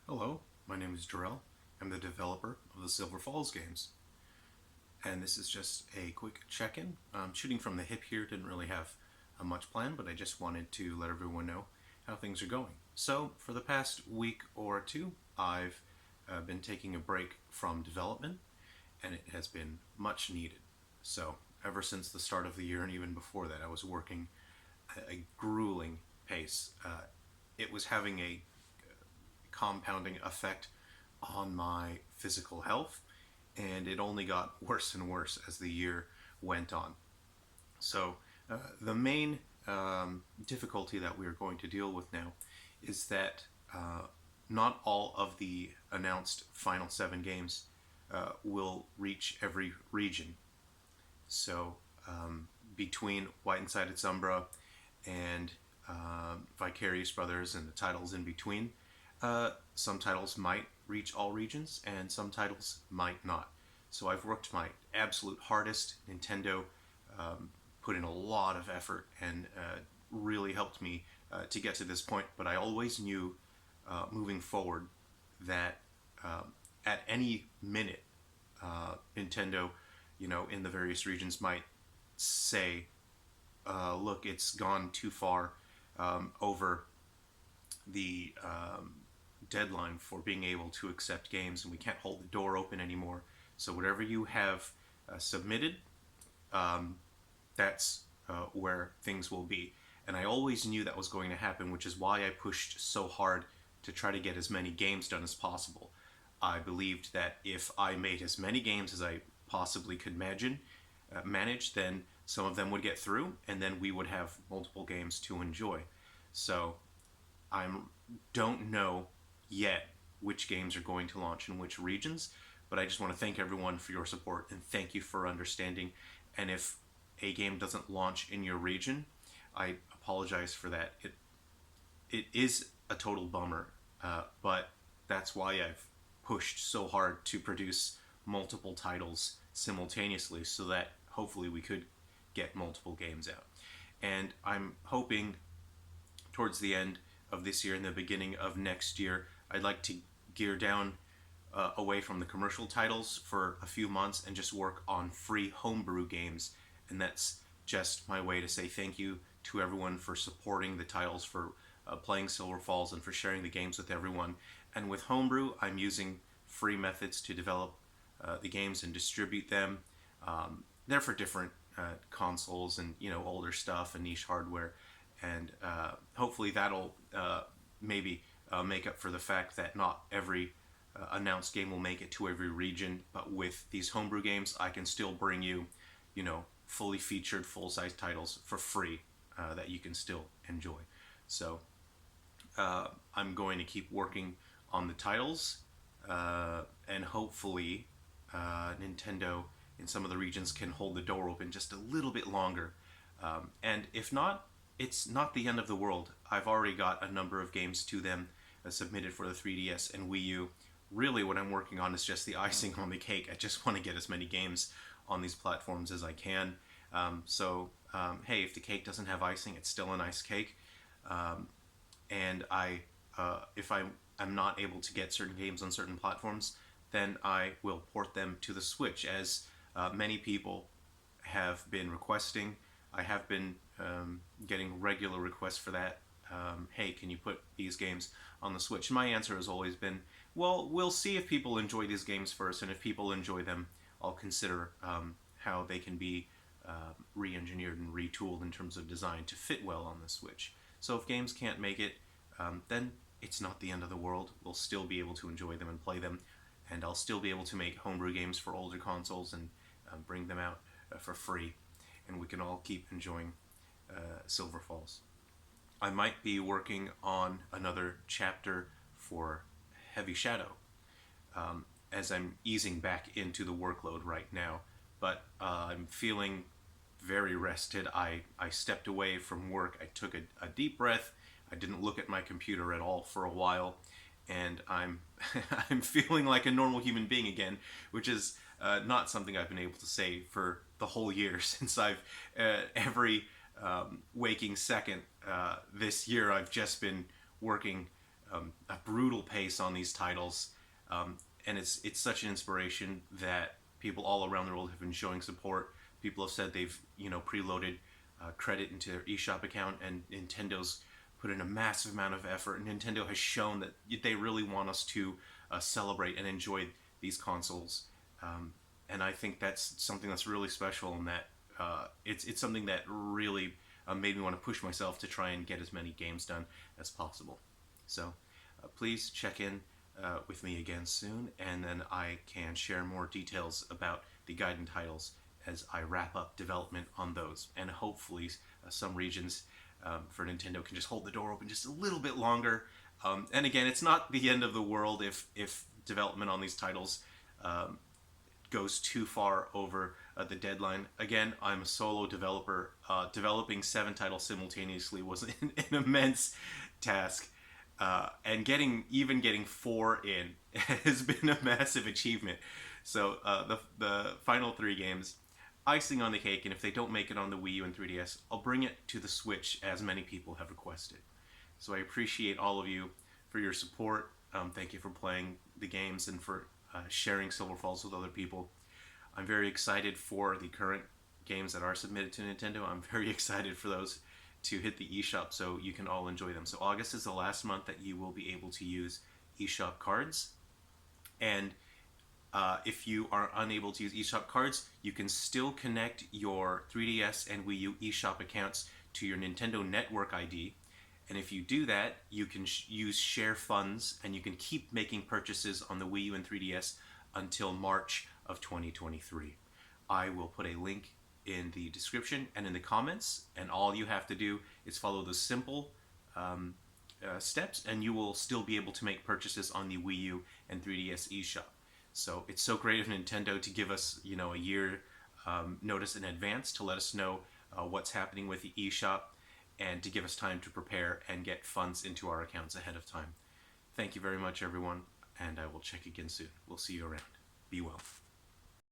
Hello, my name is Jerrel. I'm the developer of the Silver Falls games. And this is just a quick check-in. Shooting from the hip here, didn't really have much plan, but I just wanted to let everyone know how things are going. So, for the past week or two, I've been taking a break from development, and it has been much needed. So, ever since the start of the year and even before that, I was working at a grueling pace. It was having a compounding effect on my physical health, and it only got worse and worse as the year went on. So, the main difficulty that we're going to deal with now is that not all of the announced final 7 games will reach every region. So, between White and Sided's Umbra and Vicarious Brothers and the titles in between, some titles might reach all regions and some titles might not. So I've worked my absolute hardest. Nintendo put in a lot of effort and really helped me to get to this point, but I always knew moving forward that at any minute, Nintendo, in the various regions might say, look, it's gone too far over the deadline for being able to accept games, and we can't hold the door open anymore. So whatever you have submitted, that's where things will be. And I always knew that was going to happen, which is why I pushed so hard to try to get as many games done as possible. I believed that if I made as many games as I possibly could manage, then some of them would get through, and then we would have multiple games to enjoy. So I don't know yet which games are going to launch in which regions, but I just want to thank everyone for your support and thank you for understanding. And if a game doesn't launch in your region, I apologize for that. It is a total bummer, but that's why I've pushed so hard to produce multiple titles simultaneously so that hopefully we could get multiple games out. And I'm hoping towards the end of this year and the beginning of next year, I'd like to gear down away from the commercial titles for a few months and just work on free homebrew games. And that's just my way to say thank you to everyone for supporting the titles, for playing Silver Falls, and for sharing the games with everyone. And with homebrew, I'm using free methods to develop the games and distribute them. They're for different consoles and older stuff and niche hardware. And hopefully that'll maybe make up for the fact that not every announced game will make it to every region. But with these homebrew games, I can still bring you, fully featured, full-size titles for free that you can still enjoy. So I'm going to keep working on the titles, and hopefully Nintendo in some of the regions can hold the door open just a little bit longer. And if not, it's not the end of the world. I've already got a number of games to them submitted for the 3DS and Wii U. Really what I'm working on is just the icing on the cake. I just want to get as many games on these platforms as I can. Hey, if the cake doesn't have icing, it's still a nice cake. And if I'm not able to get certain games on certain platforms, then I will port them to the Switch, as many people have been requesting. I have been getting regular requests for that. Hey, can you put these games on the Switch? And my answer has always been, well, we'll see if people enjoy these games first, and if people enjoy them, I'll consider how they can be re-engineered and retooled in terms of design to fit well on the Switch. So if games can't make it, then it's not the end of the world. We'll still be able to enjoy them and play them, and I'll still be able to make homebrew games for older consoles and bring them out for free, and we can all keep enjoying Silver Falls. I might be working on another chapter for Heavy Shadow, as I'm easing back into the workload right now, but I'm feeling very rested. I stepped away from work, I took a deep breath, I didn't look at my computer at all for a while, and I'm I'm feeling like a normal human being again, which is not something I've been able to say for the whole year since I've every waking second this year I've just been working a brutal pace on these titles, and it's such an inspiration that people all around the world have been showing support. People have said they've preloaded credit into their eShop account, and Nintendo's put in a massive amount of effort. And Nintendo has shown that they really want us to celebrate and enjoy these consoles. And I think that's something that's really special, and that it's something that really made me want to push myself to try and get as many games done as possible. So please check in with me again soon, and then I can share more details about the Gaiden titles as I wrap up development on those. And hopefully some regions for Nintendo can just hold the door open just a little bit longer. And again, it's not the end of the world if development on these titles goes too far over the deadline. Again, I'm a solo developer. Developing 7 titles simultaneously was an immense task. And getting 4 in has been a massive achievement. So the final 3 games, icing on the cake, and if they don't make it on the Wii U and 3DS, I'll bring it to the Switch as many people have requested. So I appreciate all of you for your support. Thank you for playing the games and for sharing Silver Falls with other people. I'm very excited for the current games that are submitted to Nintendo. I'm very excited for those to hit the eShop so you can all enjoy them. So August is the last month that you will be able to use eShop cards. And if you are unable to use eShop cards, you can still connect your 3DS and Wii U eShop accounts to your Nintendo Network ID. And if you do that, you can use share funds, and you can keep making purchases on the Wii U and 3DS until March of 2023. I will put a link in the description and in the comments, and all you have to do is follow the simple steps, and you will still be able to make purchases on the Wii U and 3DS eShop. So it's so great of Nintendo to give us, a year notice in advance to let us know what's happening with the eShop, and to give us time to prepare and get funds into our accounts ahead of time. Thank you very much, everyone, and I will check again soon. We'll see you around. Be well.